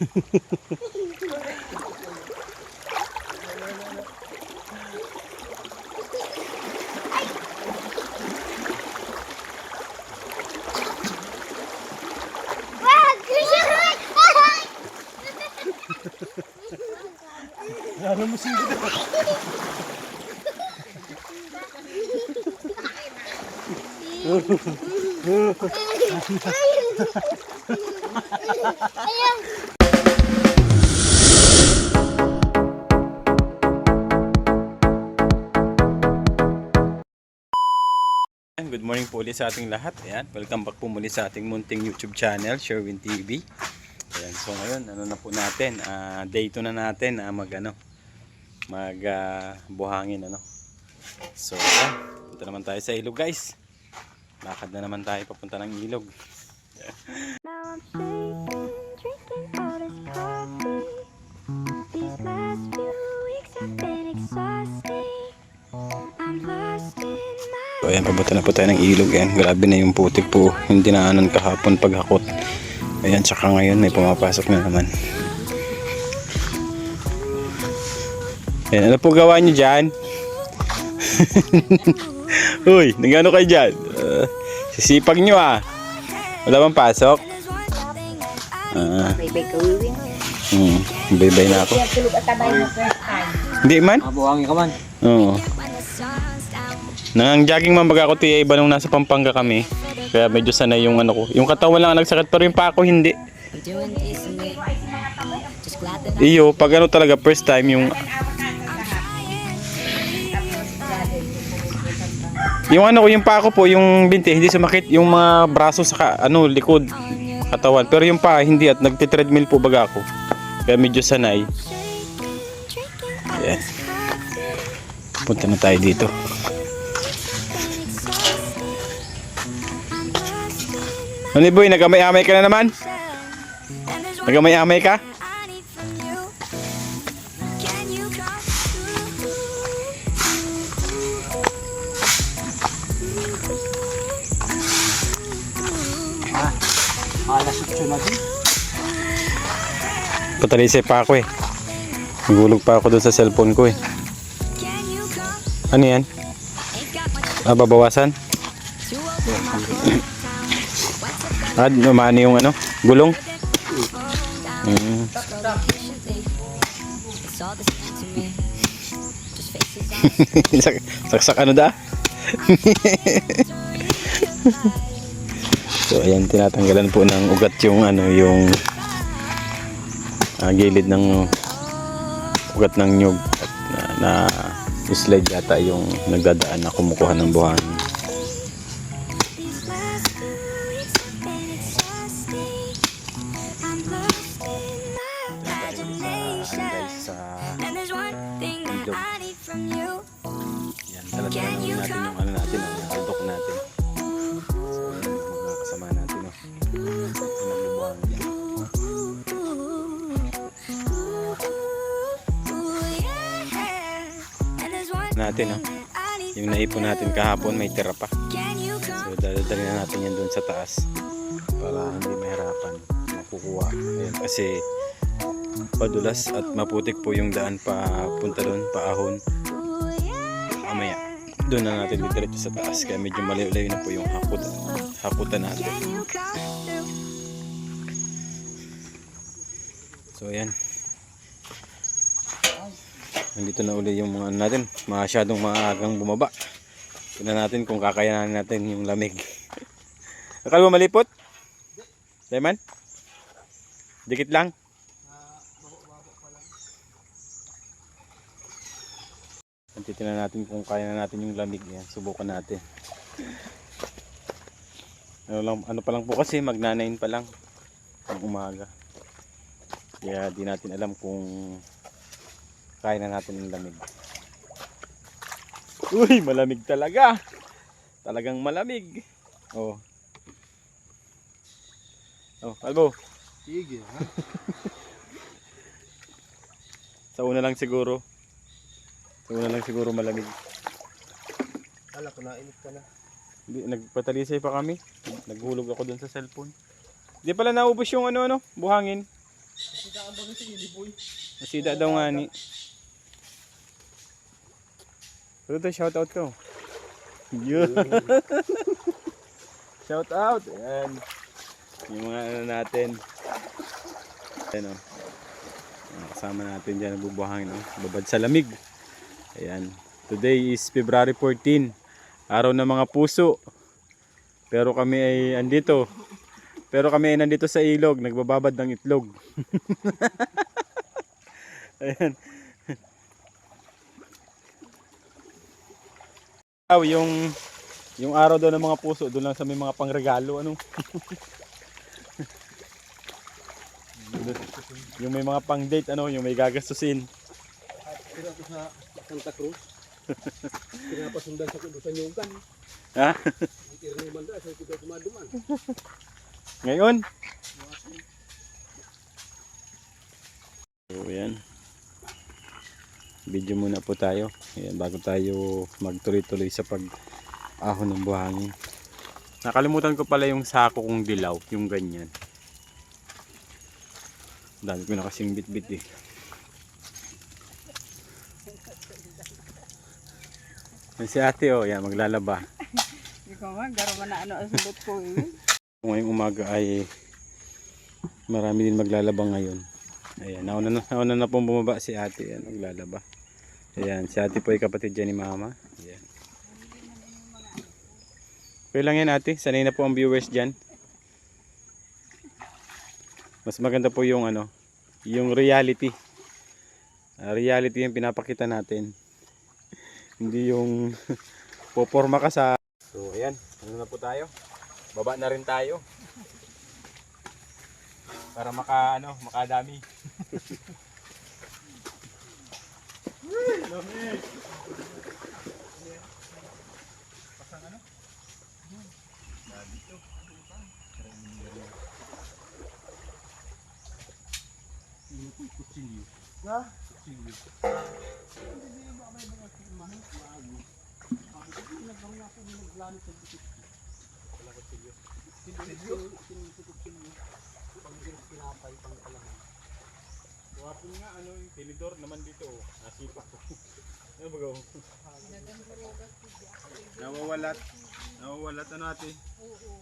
Ano mo singgo na? Good morning po ulit sa ating lahat. Ayan, welcome back po muli sa ating munting YouTube channel, Sherwin TV. Ayan, so ngayon, ano na po natin, day 2 na natin buhangin So, ayan, punta naman tayo sa ilog, guys. Lakad na naman tayo papunta ng ilog. Now I'm shaking, drinking all this coffee. These last few weeks have been exhausting. I'm lost in my... So, ayan, papunta na po tayo ng ilog. Ayan, grabe na yung putik po. Yung dinaanan kahapon paghakot. Ayan, tsaka ngayon may pumapasok na naman. Ayan, ano po gawa nyo dyan? Uy, nagano kayo dyan? Sisipag nyo Wala bang pasok? Baybay ka wiwin. Baybay na ako. Tulog at tabay mo first time. Hindi man? Mabuhangin ka man. Oo. Nang-jogging man baga ako tiya iba nung nasa Pampanga kami. Kaya medyo sanay yung ano ko. Yung katawan lang ang nagsakit pero yung pako hindi. Iyo, pag ano talaga first time yung ano ko, yung pako po, yung binti hindi sumakit, yung mga braso sa likod, katawan. Pero yung paa hindi at nagti-treadmill po baga ako. Kaya medyo sanay. Ayan. Punta na tayo dito. Ano boy, nagamay-amay ka na naman? Nagamay-amay ka? Alas 8 na din. Patalisay pa ako Nagulog pa ako doon sa cellphone ko Ano yan? Babawasan? Namani yung gulong? Saksak da? So ayan, tinatanggalan po ng ugat yung gilid ng ugat ng nyug at na slide yata yung nagdadaan na kumukuha ng buhangin. Yan, talagang natin yung natin, yung aldok natin. So, yan, mga kasama natin, nagbubuhangin. Natin, yung naipon natin kahapon, may tira pa. So, dali na natin yan dun sa taas para hindi mahirapan makukuha. Ayan, kasi padulas at maputik po yung daan papunta doon, paahon. Mamaya doon na natin diretso sa taas, kaya medyo malayo-layo na po yung hakutan natin. So ayan, nandito na uli yung mga natin, masyadong maagang bumaba. Tignan natin kung kakayanan natin yung lamig. Akala mo malipot? Lemon? Dikit lang? Titignan natin kung kaya na natin yung lamig. Yan, subukan natin. Ano pa lang po kasi, magnanain pa lang ng umaga. Kaya di natin alam kung kaya na natin yung lamig. Uy, malamig talaga. Talagang malamig. Oh, Albo. Sige, ha? Sa una lang siguro malamig. Kala ko na, init ka na. Hindi, nagpatalisay pa kami. Naghulog ako dun sa cellphone. Hindi pala naubos yung buhangin. Masida daw nga ni. Pero ito, shout out ko. Yun. Shout out. Ayan. Yung mga ano natin. Ayan o. Kasama natin dyan, nabubuhangin o. Babad sa lamig. Ayan. Today is February 14. Araw ng mga puso. Pero kami ay andito. Pero kami ay nandito sa ilog. Nagbababad ng itlog. Ayan. Yung araw daw ng mga puso, doon lang sa may mga pangregalo, ano? Yung may mga pang-date, ano, yung may gagastusin. Kira ko sa Santa Cruz. Pinapasundan sa kudo sa Nyugan. Ha? Kira ni banda sa kudo dumaduman. Ngayon? So, ayan. Video muna po tayo. Ayan, bago tayo magtuloy-tuloy sa pag-ahon ng buhangin. Nakalimutan ko pala yung sako kong dilaw, yung ganyan. Dami ko na kasing bit-bit eh. Yan si ate oh, yan maglalaba. Ikaw nga, garo man na ano ang sulot ko eh. Ngayong umaga ay marami din maglalaba ngayon. Ayan, nauna na pong bumaba si ate, yan, maglalaba. Ayan, si ate po ay kapatid dyan ni mama. Ayan. Okay lang yan ate, sanay na po ang viewers dyan. Mas maganda po yung ano, yung reality. Reality yung pinapakita natin. Hindi yung poporma ka sa... So ayan, ano na po tayo? Baba na rin tayo. Para makadami. Lamig. Pasang ano? Dito. Kutsilyo. Ha? Kutsilyo. Wapon nga ano yung tinidor naman dito oh. Nasipa ko. Ano ba gaw? Nawawalat ano ate? Oo.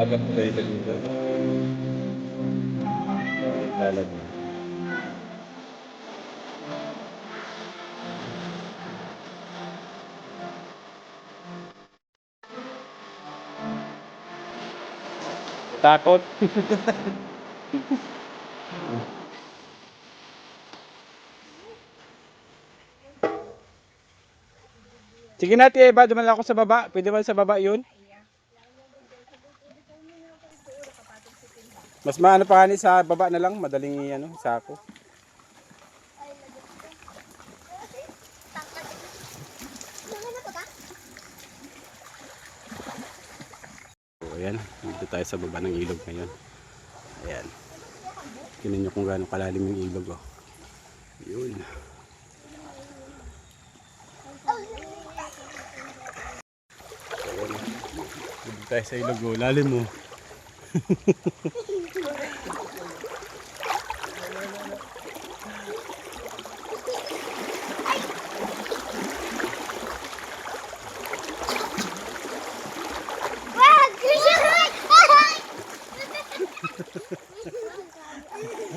Agak ko dito dito. Lalag na. Takot. Sige natin, Eva, duman lang ako sa baba. Pwede ba sa baba yun? Mas maano pa kani sa baba na lang, madaling ano, sako. So, ayan, dito tayo sa baba ng ilog ngayon. Ayan. Tingnan nyo kung gaano kalalim yung ilog, oh. Yun. Dito tayo sa ilog, oh. Lalim mo.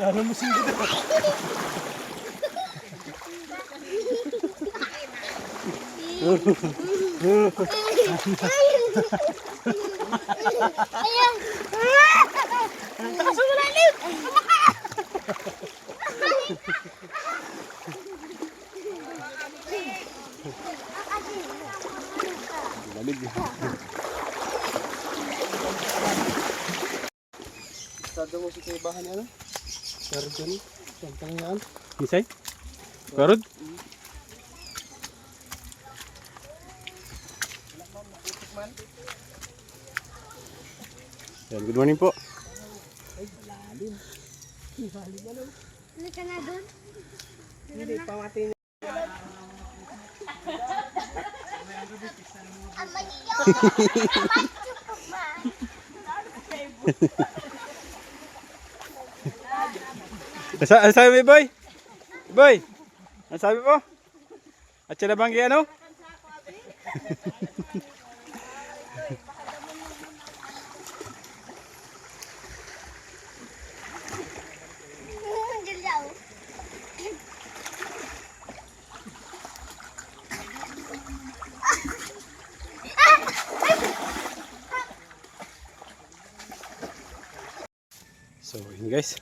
Ano mo sila? Ayan! Takas mo na liw! Lamig. Sada mo si Kaibahan ano? Pero dyan, saan ka nga? Misay? Karod? Yan, good morning po. Ano ka na doon? Hindi, pamating. Ano sabi mo, boy? Boy, ano sabi mo? At sila bang ano? So yun guys,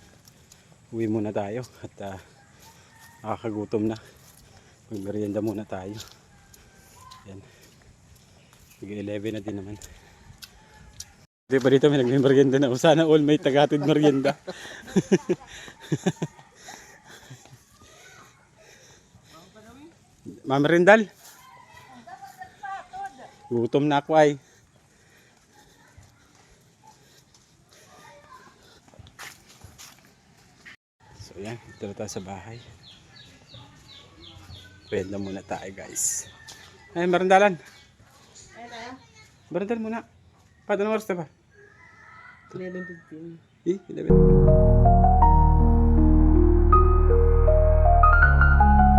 uwi muna tayo at nakakagutom na. Magmerienda muna tayo. Yan. Mag-11 na din naman. Di ba dito may nagmerienda na? O sana all may tagatid merienda. Ma'am Rindal. Gutom na ako ay. So yan, dito na tayo sa bahay. Pwede muna tayo guys. Ay, marandalan. Marandal muna. Paano oras na ba? 11:15. Eh, 11.